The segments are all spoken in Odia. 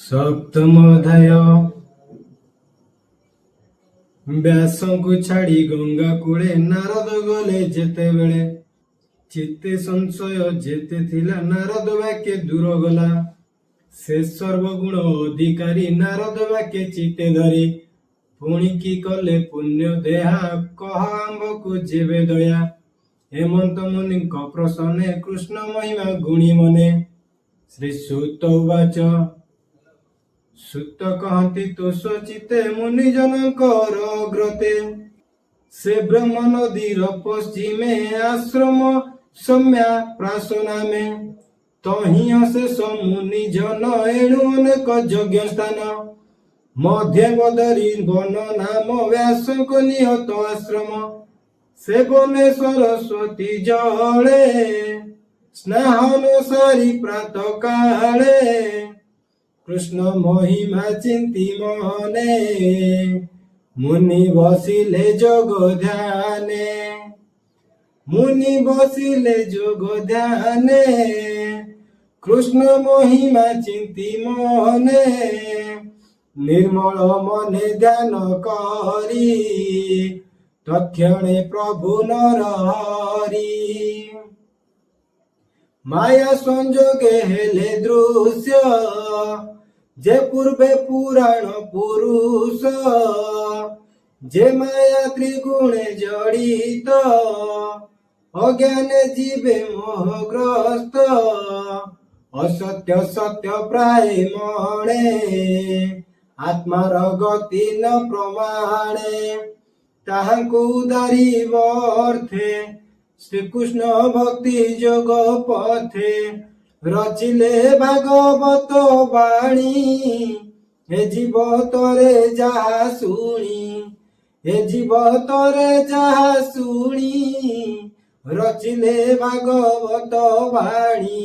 ସପ୍ତମୋଧ୍ୟାୟ। ବ୍ୟାସଙ୍କୁ ଛାଡ଼ି ଗଙ୍ଗା କୂଳେ ନାରଦ ଗଲେ ଯେତେବେଳେ, ଚିତ୍ତେ ସଂଶୟ ଯେତେ ଥିଲା ନାରଦ ବାକ୍ୟ ଦୂର ଗଲା। ସେ ସର୍ବଗୁଣ ଅଧିକାରୀ ନାରଦ ବାକ୍ୟ ଚିତ୍ତେ ଧରି, ପୁଣି କି କଲେ ପୁଣ୍ୟ ଦେହା କହ ଆମ୍ଭକୁ ଯେବେ ଦୟା। ହେମନ୍ତ ମୁନିଙ୍କ ପ୍ରସନ୍ନେ କୃଷ୍ଣ ମହିମା ଗୁଣି ମନେ। ଶ୍ରୀ ସୁତ ଉବାଚ। ସୁତ କହନ୍ତି ତୋଷ ଚିତ୍ତେ ମୁନି ଜନଙ୍କର ଅଗ୍ରତେ, ସେ ବ୍ରହ୍ମ ନଦୀର ପଶ୍ଚିମେ ଆଶ୍ରମ ସୌମ୍ୟା ପ୍ରାସ ନାମେ। ତହିଁ ଅଶେଷ ମୁନି ଜନ ଏଣୁ ଅନେକ ଯଜ୍ଞ ସ୍ଥାନ, ମଧ୍ୟେ ବଦରୀ ବନ ନାମ ବ୍ୟାସଙ୍କ ନିହତ ଆଶ୍ରମ। ସେ ବନେ ସରସ୍ୱତୀ ଜଳେ ସ୍ନାହନ ସାରି ପ୍ରାତ କାଳେ, କୃଷ୍ଣ ମହିମା ଚିନ୍ତି ମନେ ମୁନି ବସିଲେ ଯୋଗ ଧ୍ୟାନେ। ମୁନି ବସିଲେ ଯୋଗ ଧ୍ୟାନେ କୃଷ୍ଣ ମହିମା ଚିନ୍ତି ମନେ। ନିର୍ମଳ ମନେ ଧ୍ୟାନ କରି ତକ୍ଷଣେ ପ୍ରଭୁ ନରହରି। ମାୟା ସଂଯୋଗେ ହେଲେ ଦୃଶ୍ୟ, ଯେ ପୂର୍ବେ ପୁରାଣ ପୁରୁଷ। ଯେ ମାୟା ତ୍ରିଗୁଣେ ଜଡ଼ିତ, ଅଜ୍ଞାନେ ଯିବେ ମୋହଗ୍ରସ୍ତ। ଅସତ୍ୟ ସତ୍ୟ ପ୍ରାୟ ମଣେ, ଆତ୍ମାର ଗତି ନ ପ୍ରମାଣେ। ତାହାଙ୍କୁ ଉଦାରିବ ଅର୍ଥେ, ଶ୍ରୀକୃଷ୍ଣ ଭକ୍ତି ଯୋଗ ପଥେ। ରଚିଲେ ଭାଗବତ ବାଣୀ, ଏ ଜୀବତରେ ଯାହା ଶୁଣି। ଏ ଜୀବତରେ ଯାହା ଶୁଣି, ରଚିଲେ ଭାଗବତ ବାଣୀ।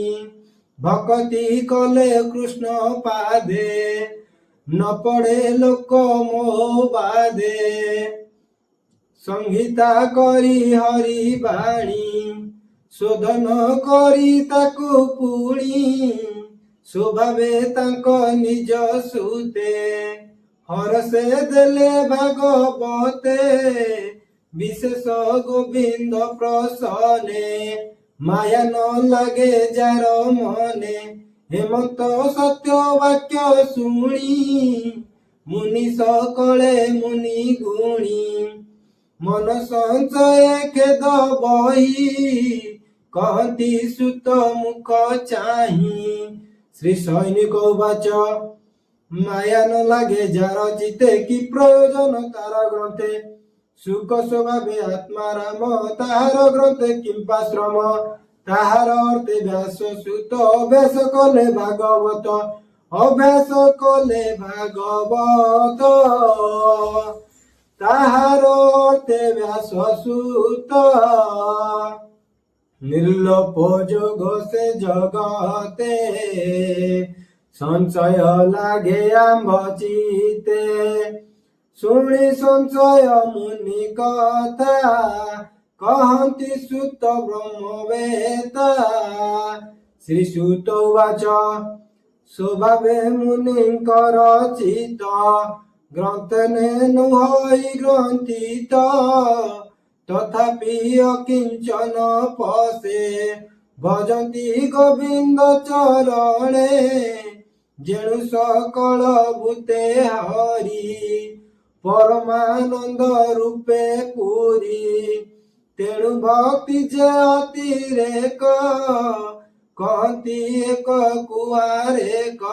ଭକ୍ତି କଲେ କୃଷ୍ଣ ପାଦେ, ନ ପଡ଼େ ଲୋକ ମୋହ ବାଦେ। ସଂହିତା କରି ହରି ବାଣୀ, ଶୋଧନ କରି ତାକୁ ପୁଣି। ସ୍ୱଭାବେ ତାଙ୍କ ନିଜ ସୁତେ, ହରସେ ଦେଲେ ଭାଗବତେ। ବିଶେଷ ଗୋବିନ୍ଦ ପ୍ରସନ୍ନେ, ମାୟା ନ ଲାଗେ ଯାର ମନେ। ହେମନ୍ତ ସତ୍ୟ ବାକ୍ୟ ଶୁଣି, ମୁନି ସକଳେ ମୁନି ଗୁଣି। ମନ ସଞ୍ଚୟ ଖେଦ ବହି, କହନ୍ତି ସୁତ ମୁଖ ଚାହିଁ। ଶ୍ରୀ ସୈନିକ ଉବାଚ। ମାୟା ନ ଲାଗେ ଯାର ଚିତେ, କି ପ୍ରୟୋଜନ ତାର ଗ୍ରନ୍ଥେ। ସୁଖ ସ୍ୱଭାବେ ଆତ୍ମାରାମ, ତାହାର ଗ୍ରନ୍ଥେ କିମ୍ପା ଶ୍ରମ। ତାହାର ଅର୍ଥେ ବ୍ୟାସ ସୁତ ଅଭ୍ୟାସ କଲେ ଭାଗବତ। ଅଭ୍ୟାସ କଲେ ଭାଗବତ, ତାହାର ଅର୍ଥେ ବ୍ୟାସ ସୁତ। ନିର୍ଲୋପ ଯୋଗ ସେ ଜଗତେ, ସଂଶୟ ଲାଗେ ଆମ୍ଭ ଚିତେ। ଶୁଣି ସଂଶୟ ମୁନି କଥା, କହନ୍ତି ସୁତ ବ୍ରହ୍ମବେତ୍ତା। ଶ୍ରୀ ସୁତ ଉବାଚ। ସ୍ୱଭାବେ ମୁନିଙ୍କର ଚିତ, ଗ୍ରନ୍ଥନେ ନୁହଇ ଗ୍ରନ୍ଥିତ। ତଥାପି ଅକିଞ୍ଚନ ପଶେ, ଭଜନ୍ତି ଗୋବିନ୍ଦ ଚରଣେ। ଯେଣୁ ସକଳ ଭୂତେ ହରି, ପରମାନନ୍ଦ ରୂପେ ପୁରୀ। ତେଣୁ ଭକ୍ତି ଯେ ଅତିରେକ, କହନ୍ତି ଏକ କୁଆରେକ।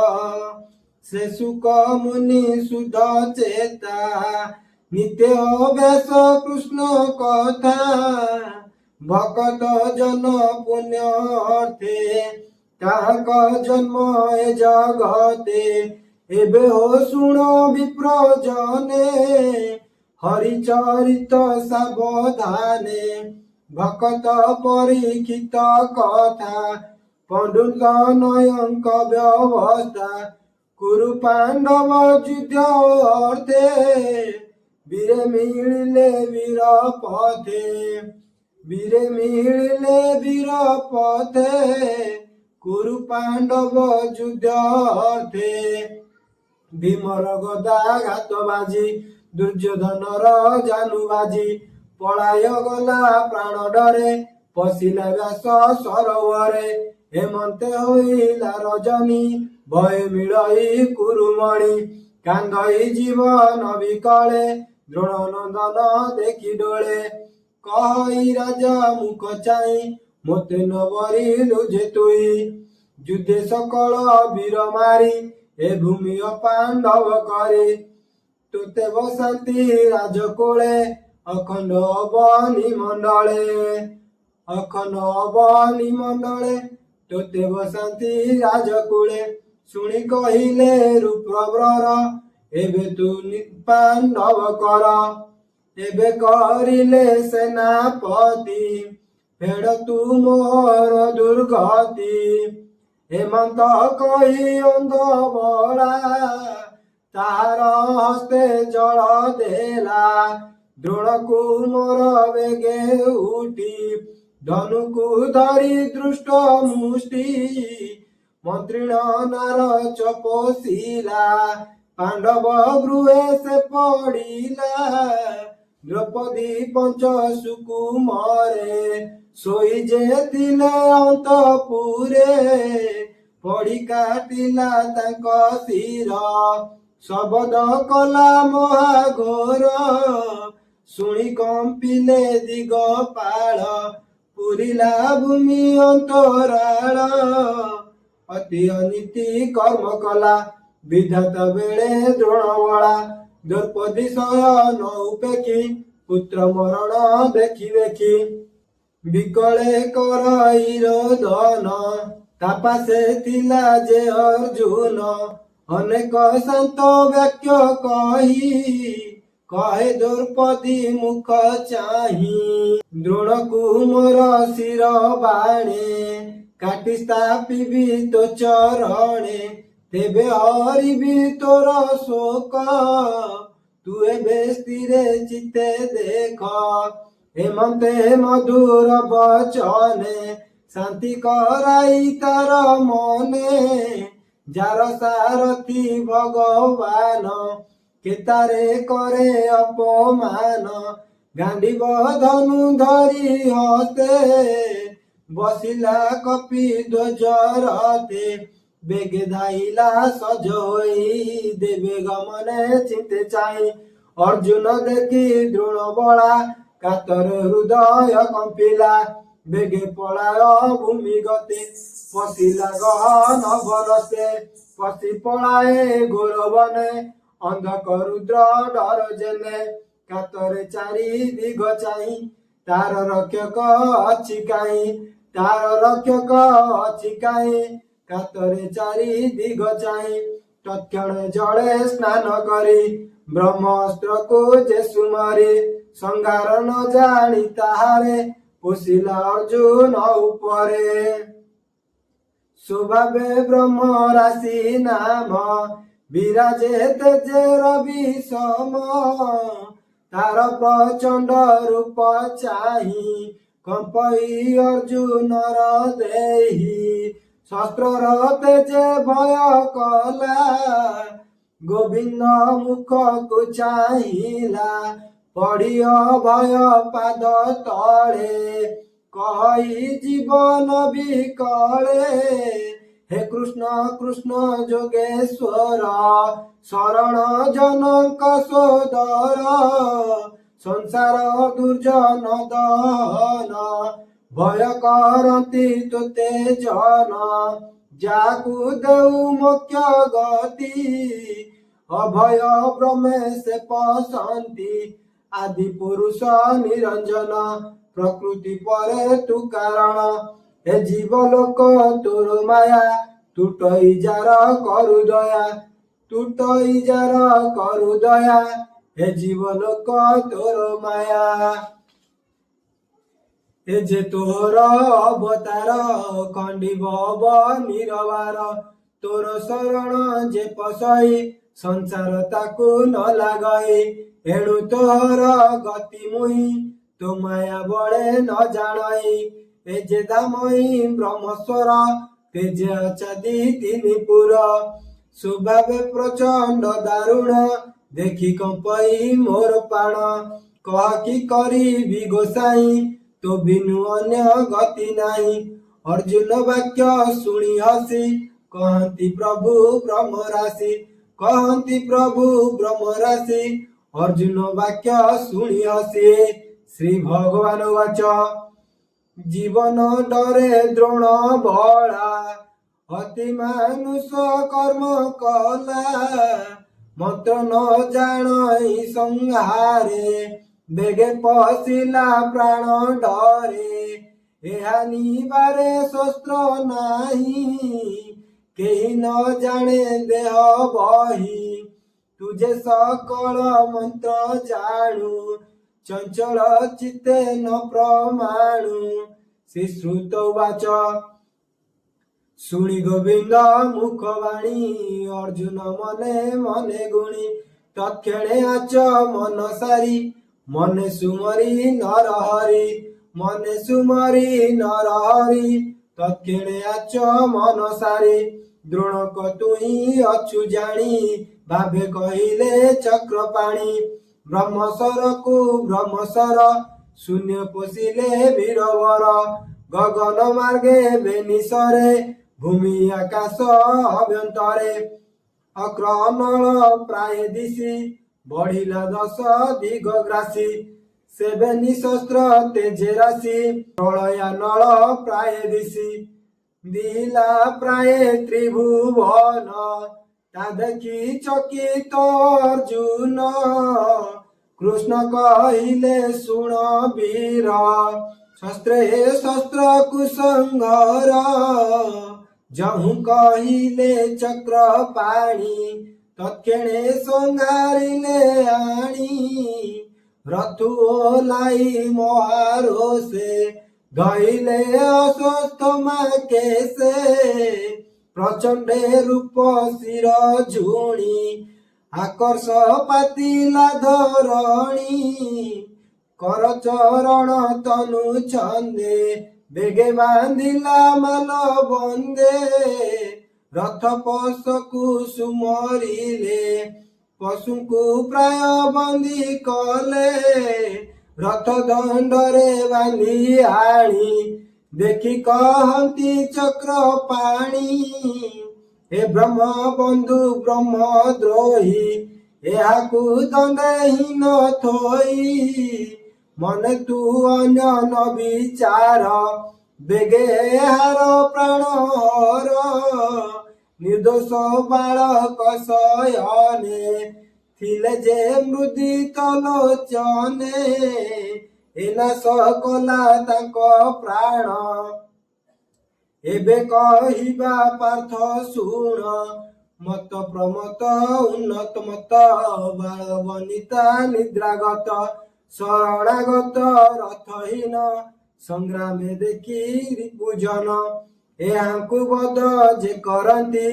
ସେ ସୁକ ମୁନି ସୁଧ ଚେତା, ନିତ୍ୟ ଅଭ୍ୟାସ କୃଷ୍ଣ କଥା। ଭକତ ଜନ ପୁଣ୍ୟ ଅର୍ଥେ, ତାହାଙ୍କ ଜନ୍ମ ଏ ଜଗତେ। ଏବେ ହୋ ଶୁଣ ବିପ୍ରଜନେ, ହରିଚରିତ ସାବଧାନେ। ଭକତ ପରୀକ୍ଷିତ କଥା, ପଣ୍ଡୁଙ୍କ ନୟଙ୍କ ବ୍ୟବସ୍ଥା। କୁରୁ ପାଣ୍ଡବ ଯୁଦ୍ଧ ଅର୍ଥେ, ବୀରେ ମିଳିଲେ ବୀର ପଥେ। ବୀରେ ମିଳିଲେ ବୀର ପଥେ, କୁରୁ ପାଣ୍ଡବ ଯୁଦ୍ଧ ଅର୍ଥେ। ଭୀମର ଗଦା ଘାତ ବାଜି ଦୁର୍ଯ୍ୟୋଧନର ଜାନୁ ବାଜି ପଳାୟ ଗଲା ପ୍ରାଣ ଡରେ ପଶିଲା ବ୍ୟାସ ସରୋବରେ ହେମନ୍ତେ ହୋଇଲା ରଜନୀ ଭୟ ମିଳଇ କୁରୁମଣି କାନ୍ଧଇ ଜୀବନ ବିକଳେ ଦ୍ରୋଣ ନନ୍ଦନ ଦେଖି ଡୋଳେ କହି ରାଜା ମୁଖ ଚାହିଁ ମୋତେ ନ ବରିଲୁ ଯେ ତୁଇ ଯୁଦ୍ଧେ ସକଳ ବୀର ମାରି ଏ ଭୂମି ଅପାଣ୍ଡବ କରି ତୋତେ ବସାନ୍ତି ରାଜକୋଳେ ଅଖଣ୍ଡ ବନି ମଣ୍ଡଳେ ତୋତେ ବସାନ୍ତି ରାଜକୂଳେ ଶୁଣି କହିଲେ ରୂପ୍ରବର ଏବେ ତୁ ପାଣ୍ଡବ କର ଏବେ କରିଲେ ସେନାପତି ଫେଡ଼ ତୁ ମୋର ଦୁର୍ଗତି ହେମନ୍ତ କହି ଅନ୍ଧ ବଳା ତାହାର ହସ୍ତେ ଜଳ ଦେଲା ଦ୍ରୋଣକୁ ମୋର ବେଗେ ଉଠି ଧନୁକୁ ଧରି ଦୃଷ୍ଟ ମୁଷ୍ଟି ମନ୍ତ୍ରୀଣ ନାର ଚପୋଷିଲା ପାଣ୍ଡବ ଗୃହେ ସେ ପଡ଼ିଲା ଦ୍ରୌପଦୀ ପଞ୍ଚ ସୁକୁମରେ ଶୋଇ ଯେ ଥିଲେ ଅନ୍ତପୁରେ ପଡ଼ି କାଟିଲା ତାଙ୍କ ଶିର ଶବଦ କଲା ମହାଘୋର ଶୁଣି କମ୍ପିଲେ ଦିଗପାଳ ପୁରିଲା ଭୂମି ଅନ୍ତରାଳ ଅତି ଅନୀତି କର୍ମ କଲା ବିଧାତା ବେଳେ ଦ୍ରୋଣବଳା ଦ୍ରୌପଦୀ ଶୟନ ଉପେକ୍ଷି ପୁତ୍ର ମରଣ ଦେଖି ଦେଖି ବିକଳେ କରଇର ଧନ ତା ପାଶେ ଥିଲା ଯେ ଅର୍ଜୁନ ଅନେକ ଶାନ୍ତ ବାକ୍ୟ କହେ ଦ୍ରୌପଦୀ ମୁଖ ଚାହିଁ ଦ୍ରୋଣକୁ ମୋର ଶିର ବାଣେ କାଟି ସ୍ଥାପିବି ତୋ ଚରଣେ ତେବେ ହରିବି ତୋର ଶୋକ ତୁ ଏବେ ସ୍ଥିରେ ଚିତେ ଦେଖ ହେମନ୍ତେ ମଧୁର ବଚନେ ଶାନ୍ତି କରାଇ ତାର ମନେ ଯାର ସାରଥି ଭଗବାନ କେତାରେ କରେ ଅପମାନ ଗାଣ୍ଡିବ ଧନୁ ଧରି ହସ୍ତେ ବସିଲା କପି ଧ୍ୱଜ ରଥେ ବେଗେ ଧାଇଲା ସଜ ହୋଇ ଦେବେ ଗମନେ ଚିନ୍ତେ ଚାହିଁ ଅର୍ଜୁନ ଦେଖି ଦ୍ରୋଣ ବଳା କାତର ହୃଦୟ କମ୍ପିଲା ବେଗେ ପଳାୟ ଭୂମି ଗତେ ପଶିଲା ଗହନ ବନତେ ପଶି ପଳାଏ ଗୌରବନେ ଅନ୍ଧକ ରୁଦ୍ର ଡର ଜେନେ କାତରେ ଚାରି ଦିଗ ଚାହିଁ ତାର ରକ୍ଷକ ଅଛି କାହିଁ କାତରେ ଚାରି ଦିଗ ଚାହିଁ ତତ୍କ୍ଷଣେ ଜଳେ ସ୍ନାନ କରି ବ୍ରହ୍ମାସ୍ତ୍ରକୁ ଯେ ସୁମରି ସଂହାର ନ ଜାଣି ତାହାରେ ପୋଷିଲା ଅର୍ଜୁନ ଉପରେ ସ୍ୱଭାବେ ବ୍ରହ୍ମ ରାଶି ନାମ ବିରାଜେ ତେଜେ ରବି ସମ ତାର ପ୍ରଚଣ୍ଡ ରୂପ ଚାହିଁ କମ୍ପଇ ଅର୍ଜୁନର ଦେହି ଶସ୍ତ୍ରର ତେଜେ ଭୟ କଲା ଗୋବିନ୍ଦ ମୁଖକୁ ଚାହିଁଲା ପଡ଼ିଅ ଭୟ ପାଦ ତଳେ କହି ଜୀବନ ବିକଳେ ହେ କୃଷ୍ଣ କୃଷ୍ଣ ଯୋଗେଶ୍ୱର ଶରଣ ଜନକ ସୋଦର ସଂସାର ଦୁର୍ଜନ ଦହନ ଭୟ କରନ୍ତି ତୋତେ ଜନ ଯାକୁ ଦେଉ ମୋକ୍ଷ ଗତି ଅଭୟ ବ୍ରହ୍ମେ ସେ ପଶନ୍ତି ଆଦି ପୁରୁଷ ନିରଞ୍ଜନ ପ୍ରକୃତି ପରେ ତୁ କାରଣ ଏ ଜୀବ ଲୋକ ତୋର ମାୟା ତୁଟଇ ଯାର କରୁ ଦୟା ଏ ଜୀବ ଲୋକ ତୋର ମାୟା ଏ ଯେ ତୋର ଅବତାର ଖଣ୍ଡିବ ନିରବାର ତୋର ଶରଣ ଯେ ପଶଇ ସଂସାର ତାକୁ ନ ଲାଗଇ ଏଣୁ ତୋର ଗତି ମୁଇଁ ତୋ ମାୟା ବଳେ ନ ଜାଣଇ ଏ ଯେ ଦାମଇ ବ୍ରହ୍ମସ୍ୱର ତେଜେ ଅଚାଦି ତିନି ପୁର ସ୍ୱଭାବେ ପ୍ରଚଣ୍ଡ ଦାରୁଣ ଦେଖି କମ୍ପାଇ ମୋର ପ୍ରାଣ। କହ କି କରିବି ଗୋସାଇଁ ତୋ ବିନୁ ଅନ୍ୟ ଗତି ନାହିଁ। ଅର୍ଜୁନ ବାକ୍ୟ ଶୁଣି ହସି କହନ୍ତି ପ୍ରଭୁ ବ୍ରହ୍ମରାଶି। କହନ୍ତି ପ୍ରଭୁ ବ୍ରହ୍ମରାଶି ଅର୍ଜୁନ ବାକ୍ୟ ଶୁଣି ହସି। ଶ୍ରୀ ଭଗବାନ ବାଚ ଜୀବନ ଡରେ ଦ୍ରୋଣ ବଳା ଅତି ମାନୁଷ କର୍ମ କଲା। ମନ୍ତ୍ର ନ ଜାଣଇ ସଂହାରେ ବେଗେ ପଶିଲା ପ୍ରାଣ ଡରେ। ଏହା ନିବାରେ ଶସ୍ତ୍ର ନାହିଁ କେହି ନ ଜାଣେ ଦେହ ବହି। ତୁଝେ ସକଳ ମନ୍ତ୍ର ଜାଣୁ ଚଞ୍ଚଳ ଚିତ୍ତେ ନ ପ୍ରମାଣୁ। ଶ୍ରୀଶ୍ରୁତ ବାଚ ଶୁଣି ଗୋବିନ୍ଦ ମୁଖବାଣୀ ଅର୍ଜୁନ ମନେ ମନେ ଗୁଣି। ତତ୍କ୍ଷଣେ ଆଚ ମନ ସାରି ମନେ ସୁମରି ନରହରି। ମନେ ସୁମରି ନରହରି ତତ୍କ୍ଷଣେ ଆଚ ମନ ସାରି। ଦ୍ରୋଣକ ତୁହି ଅଛୁ ଜାଣି ଭାବେ କହିଲେ ଚକ୍ରପାଣି। ବ୍ରହ୍ମସରକୁ ବ୍ରହ୍ମସର ଶୂନ୍ୟ ପୋଷିଲେ ବୀରବର। ଗଗନ ମାର୍ଗେ ବେନିସରେ ଭୂମି ଆକାଶ ଅଭ୍ୟନ୍ତରେ। ଅକ୍ରନଳ ପ୍ରାୟ ଦିଶି ବଢିଲା ଦଶ ଦିଗଗ୍ରାସୀ। ସେବେ ନିଶସ୍ତ୍ର ତେଜେ ରାଶି ପ୍ରଳୟା ନଳ ପ୍ରାୟ ଦିଶି। ଦିଲା ପ୍ରାୟ ତ୍ରିଭୁବନ ତା ଦେଖି ଚକିତ ଅର୍ଜୁନ। କୃଷ୍ଣ କହିଲେ ଶୁଣ ବୀର ଶସ୍ତ୍ରେ ଶସ୍ତ୍ର କୁସଂଘର। ଯହୁଁ କହିଲେ ଚକ୍ର ପାଣି ତତ୍କ୍ଷଣେ ସଂହାରିଲେ ଆଣି। ରଥୁ ଓହ୍ଲାଇ ମହାରୋଷେ ଧଇଲେ ଅଶ୍ୱତ୍ଥମା କେଶେ। ପ୍ରଚଣ୍ଡେ ରୂପ ଶିର ଝୁଣି ଆକର୍ଷ ପାତିଲା ଧରଣୀ। କରଚରଣ ତନୁ ଛନ୍ଦେ ବେଗେ ବାନ୍ଧିଲା ମାଲ ବନ୍ଦେ। ରଥ ପଶକୁ ସୁମରିଲେ ପଶୁଙ୍କୁ ପ୍ରାୟ ବନ୍ଦୀ କଲେ। ରଥ ଦଣ୍ଡରେ ବାନ୍ଧି ଆଣି ଦେଖି କହନ୍ତି ଚକ୍ର ପାଣି। ଏ ବ୍ରହ୍ମ ବନ୍ଧୁ ବ୍ରହ୍ମ ଦ୍ରୋହୀ ଏହାକୁ ଦଣ୍ଡହୀନ ଥୋଇ। ମନେ ତୁ ଅନ୍ୟ ନ ବିଚାର ବେଗେ ଏହାର ପ୍ରାଣ ହର। ନିର୍ଦ୍ଦୋଷ ବାଳକ ଶୟନେ ଥିଲେ ଯେ ମୃଦିତ ଲୋଚନେ। ଏ ନାଶ କଲା ତାଙ୍କ ପ୍ରାଣ ଏବେ କହିବା ପାର୍ଥ ଶୁଣ। ମତ ପ୍ରମତ ଉନ୍ନତ ମତ ବାଳ ବନିତା ନିଦ୍ରାଗତ। ଶରଣାଗତ ରଥହୀନ ସଂଗ୍ରାମେ ଦେଖି ରିପୁଜନ। ଏହାଙ୍କୁ ବଧ ଯେ କରନ୍ତି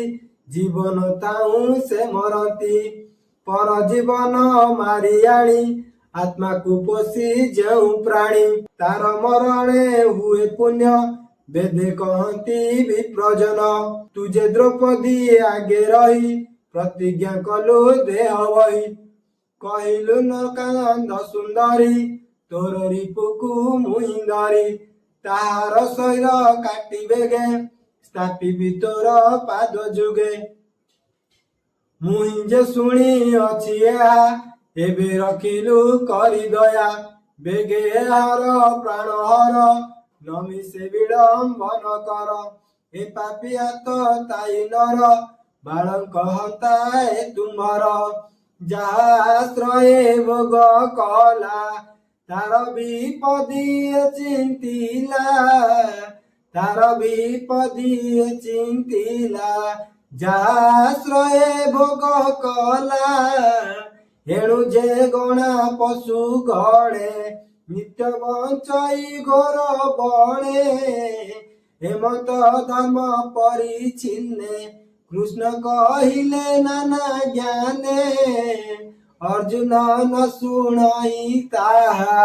ଜୀବନ ତାଉ ସେ ମରନ୍ତି। ପର ଜୀବନ ମାରି ଆଣି ଆତ୍ମାକୁ ପୋଷି ଯେଉଁ ପ୍ରାଣୀ। ତାର ମରଣେ ହୁଏ ପୁଣ୍ୟ ବେଦେ କହନ୍ତି ବିପ୍ରଜନ। ତୁଜେ ଦ୍ରୌପଦୀ ଆଗେ ରହି ପ୍ରତିଜ୍ଞା କଲୁ ଦେହ ବହି। କହିଲୁ ନ କାନ୍ଦ ସୁନ୍ଦରୀ ତୋର ରିପୁକୁ ମୁହିଁ ଧରି। ତାହାର ଶୈଳ କାଟି ବେଗେ ସ୍ଥାପିବି ତୋର ପାଦ ଯୁଗେ। ମୁହିଁ ଯେ ଶୁଣି ଅଛି ଏହା ଏବେ ରଖିଲୁ କରି ଦୟା। ବେଗେ ଏହାର ପ୍ରାଣ ହର ନମି ସେ ବିଳମ୍ବନ କର। ଏ ପାପୀ ହାତ ତାଇ ନର ବାଳଙ୍କ ହନ୍ତା ଏ ତୁମ୍ଭର। ଯାହା ଆଶ୍ରୟେ ଭୋଗ କଲା ତାର ବିପଦୀ ଚିନ୍ତିଲା। ତାର ବିପଦୀ ଚିନ୍ତିଲା ଯାହା ଆଶ୍ରୟେ ଭୋଗ କଲା। ଏଣୁ ଯେ ଗଣା ପଶୁ ଗଣେ ନିତ୍ୟ ବଞ୍ଚଇ ଘୋର ବଣେ। ହେମନ୍ତ ଧର୍ମ ପରିଚ୍ଛିନ୍ନେ କୃଷ୍ଣ କହିଲେ ନାନା ଜ୍ଞାନେ। ଅର୍ଜୁନ ନ ଶୁଣଇ ତାହା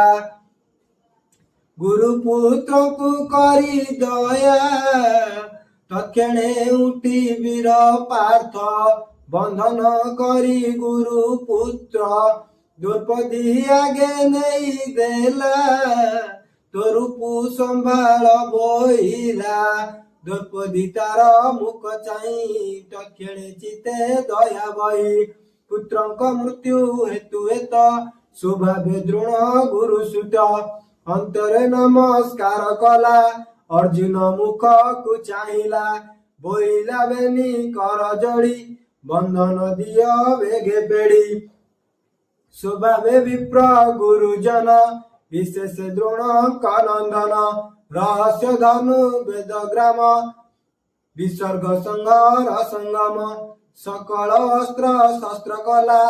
ଗୁରୁ ପୁତ୍ରକୁ କରି ଦୟା। ତକ୍ଷଣେ ଉଠି ବୀର ପାର୍ଥ ବନ୍ଧନ କରି ଗୁରୁ ପୁତ୍ର ଦ୍ରୌପଦୀ ଆଗେ ନେଇ ଦେଲା ତୋରୂପୁ ସମ୍ଭାଳ ବୋଇଲା। ଦ୍ରୌପଦୀ ତାର ମୁଖ ଚାହିଁ ତକ୍ଷଣେ ଚିତେ ଦୟା ବହି ପୁତ୍ରଙ୍କ ମୃତ୍ୟୁ ହେତୁ ହେତ ସ୍ୱଭାବେ ଦ୍ରୋଣ ଗୁରୁ ସୁତ ଅନ୍ତରେ ନମସ୍କାର କଲା ଅର୍ଜୁନ ମୁଖକୁ ଚାହିଁଲା ବୋଇଲା ବେନି କର ଯୋଡ଼ି ବନ୍ଧନ ଦିଅ ବେଗେ ପେଡ଼ି ସ୍ୱଭାବେ ବିପ୍ର ଗୁରୁଜନ ବିଶେଷ ଦ୍ରୋଣଙ୍କ ନନ୍ଦନ ରହସ୍ୟ ଧନୁ ବେଦ ଗ୍ରାମ ବିସର୍ଗ ସଂଘର ସଙ୍ଗମ ସକଳ ଅସ୍ତ୍ର ଶସ୍ତ୍ର କଲା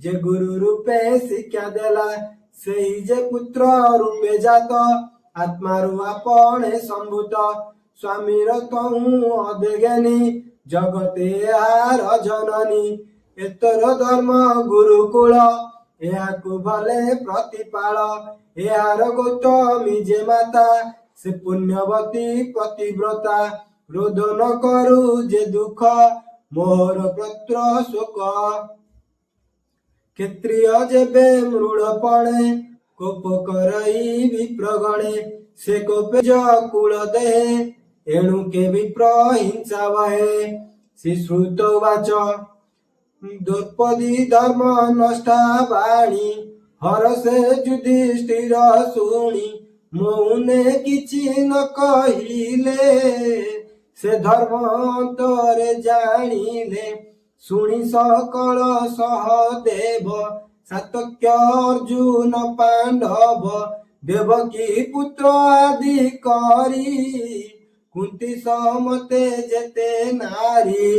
ଯେ ଗୁରୁ ରୂପେ ଶିକ୍ଷା ଦେଲା ସେଇ ଯେ ପୁତ୍ର ରୂପେ ଜାତ ଆତ୍ମାରୁ ଆପଣେ ସମ୍ଭୂତ ସ୍ୱାମୀର ତହୁଁ ଅଦେଜ୍ଞାନୀ ଜଗତେ ଏହାର ଜନନୀ ଏତର ଧର୍ମ ଗୁରୁକୁଳ ଏହାକୁ ଭଲେ ପ୍ରତିପାଳ ଏହାର ଗୌତମୀ ଯେ ମାତା ସେ ପୁଣ୍ୟବତୀ ପ୍ରତିବ୍ରତା ରୋଦନ କରୁ ଯେ ଦୁଃଖ ମୋର ପତ୍ର ଶୋକ କ୍ଷତ୍ରିୟ ଯେବେ ମୃଳ ପଡ଼େ କୋପ କରଇ ବିପ୍ରଗଣେ ସେ କୋପେ କୂଳ ଦେହେ ଏଣୁ କେ ବିପ୍ର ହିଂସା ବହେ ଶ୍ରୀଶ୍ରୁତ ବାଚ ଦ୍ରୌପଦୀ ଧର୍ମ ନଷ୍ଟା ବାଣୀ ହରସେ ଯୁଧିଷ୍ଠିର ଶୁଣି ମୌନେ କିଛି ନ କହିଲେ ସେ ଧର୍ମ ଅନ୍ତରେ ଜାଣିଲେ ଶୁଣି ସକଳ ସହଦେବ ସାତକ୍ୟ ଅର୍ଜୁନ ପାଣ୍ଡବ ଦେବକୀ ପୁତ୍ର ଆଦି କରି କୁନ୍ତି ସମତେ ଯେତେ ନାରୀ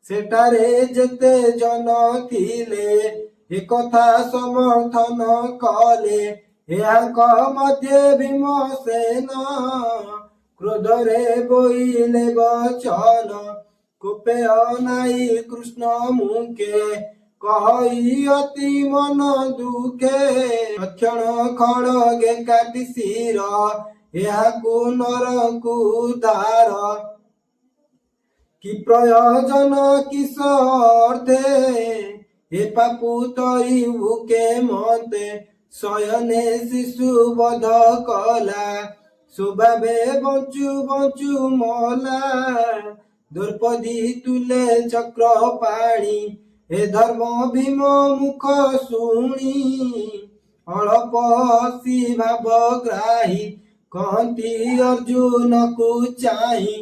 ସେଠାରେ ଯେତେ ଜନ ଥିଲେ ଏକଥା ସମର୍ଥନ କଲେ ଏହାଙ୍କ ମଧ୍ୟରେ ଭୀମସେନ କ୍ରୋଧରେ ବୋଇଲେ ବଚନ କୋପେ ଅନାଇ କୃଷ୍ଣ ମୁଖେ କହି ଅତି ମନ ଦୁଃଖେ ତକ୍ଷଣ ଖଡ଼ଗେ କାଟି ଶିର ଏହାକୁ ନରକୁ ଧାର କି ପ୍ରୟୋଜନ କିସ ଅର୍ଥେ ଏ ପାପୁ ତରିବୁ କେ ମତେ ଶୟନେ ଶିଶୁ ବଧ କଲା ସ୍ୱଭାବେ ବଞ୍ଚୁ ବଞ୍ଚୁ ମଲା ଦ୍ରୌପଦୀ ତୁଲେ ଚକ୍ର ପାଣି ଏ ଧର୍ମ ଭୀମ ମୁଖ ଶୁଣି ଅଳପ ହସି ଭାବ ଗ୍ରାହୀ କହନ୍ତି ଅର୍ଜୁନକୁ ଚାହିଁ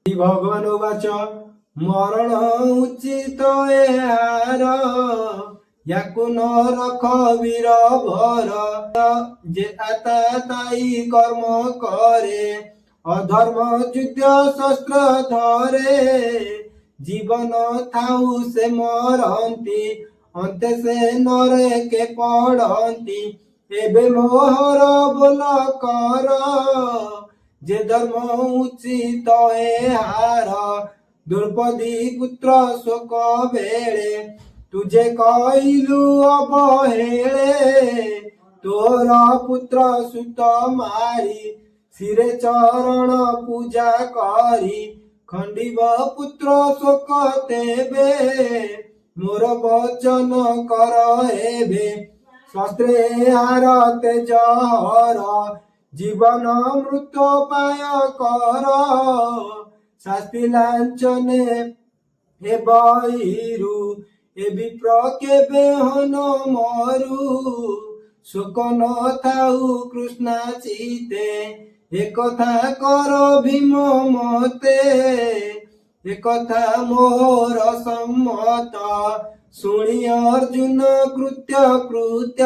ଭଗବାନ ବାଚ ମରଣ ଉଚିତ ଏହାର ୟାକୁ ନ ରଖ ବୀର ଭର ଯେ ଆତା ତାଇ କର୍ମ କରେ ଅଧର୍ମ ଯୁଦ୍ଧ ଶସ୍ତ୍ର ଧରେ ଜୀବନ ଥାଉ ସେ ମରନ୍ତି ଅନ୍ତେ ସେ ନରେ କେ ପଡ଼ନ୍ତି ଏବେ ମୋହର ବୋଲ କର ଯେ ଧର୍ମ ଉଚିତ ଏହାର ଦ୍ରୌପଦୀ ପୁତ୍ର ଶୋକ ବେଳେ ତୁଝେ କହିଲୁ ଅବହେଳେ ତୋର ପୁତ୍ର ସୁତ ମାରି ଶିରେ ଚରଣ ପୂଜା କରି ଖଣ୍ଡିବ ପୁତ୍ର ଶୋକ ତେବେ ମୋର ବଚନ କର ଏବେ ଶସ୍ତ୍ରେ ହାର ତେଜ ହର ଜୀବନ ମୃତ୍ୟୁ ପାୟ କର ଶାସ୍ତି ଲାଞ୍ଚନେ ଏ ବହିରୁ ଏ ବିପ୍ର କେବେ ହନ ମରୁ ଶୋକ ନ ଥାଉ କୃଷ୍ଣା ଚିତେ একথা কর ভীম মতে একথা মোর সম্মত শুনি অর্জুন কৃত্য কৃত্য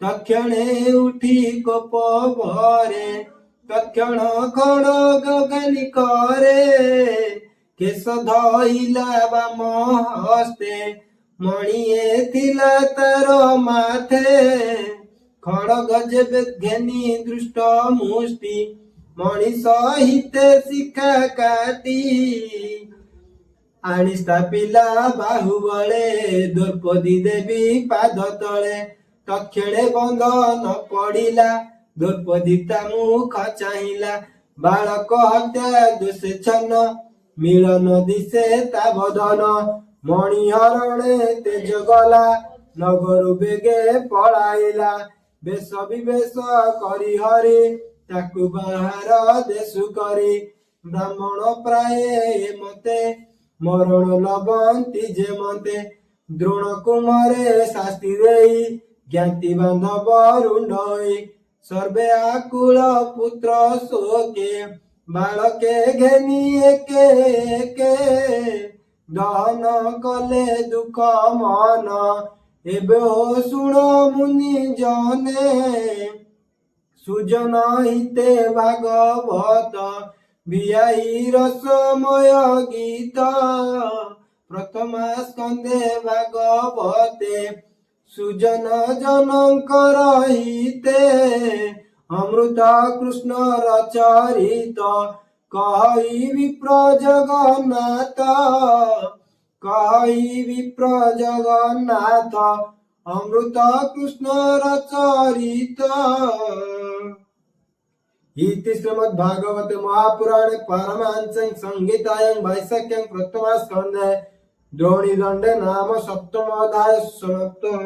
তক্ষণে উঠি কোপ ভরে তক্ষণ খড়গ গালি করে কেশ ধইলা বাম হস্তে মণিয়ে থিলা তার মাথে খড়গ যেবে ঘেনি দৃষ্ট মুষ্টি মଣିଷ হিতে শিক্ষা কাটি আনি স্থাপিলা বাহুবଳେ দ্রৌপদী দেবী পাদ তଳେ তକ୍ଷଣେ ବନ୍ଧନ ପଡ଼ିଲା ଦ୍ରୌପଦୀ ତା ମୁଖ ଚାହିଁଲା ବାଳକ ହତ୍ୟା ଦୋଷେ ଛନ୍ନ ମିଳନ ଦିଶେ ତା ବଦନ ମଣିହରଣେ ତେଜ ଗଲା ନଗରୁ ବେଗେ ପଳାଇଲା ବେଶ ବିବେଶ କରି ହରି ତାକୁ ବାହାର ଦେଶୁ କରି ବ୍ରାହ୍ମଣ ପ୍ରାୟ ମତେ ମରଣ ଲବନ୍ତି ଯେ ମତେ ଦ୍ରୋଣ କୁମରେ ଶାସ୍ତି ଦେଇ ଜ୍ଞାତି ବାନ୍ଧବ ରୁଣ୍ଡ ହୋଇ ସର୍ବେ ଆକୁଳ ପୁତ୍ର ଶୋକେ ବାଳକେ ଘେନି ଏକେ ଏକେ ଦହନ କଲେ ଦୁଃଖ ମନ ଏବେ ହୋ ଶୁଣ ମୁନି ଜନେ ସୁଜନ ହିତେ ଭାଗବତ ବିଆଇ ରସମୟ ଗୀତ ପ୍ରଥମା ସ୍କନ୍ଧେ ଭାଗବତେ ସୁଜନ ଜନଙ୍କର ହିତେ ଅମୃତ କୃଷ୍ଣର ଚରିତ କହି ବିପ୍ର ଜଗନ୍ନାଥ ଅମୃତ କୃଷ୍ଣର ଚରିତ। इति श्रीमद्भागवते महापुराणे पारमहंस्यां संहितायां वैशाख्यां प्रथमा स्कन्धे द्रोणीदण्डे नाम सप्तमोऽध्यायः समाप्तः।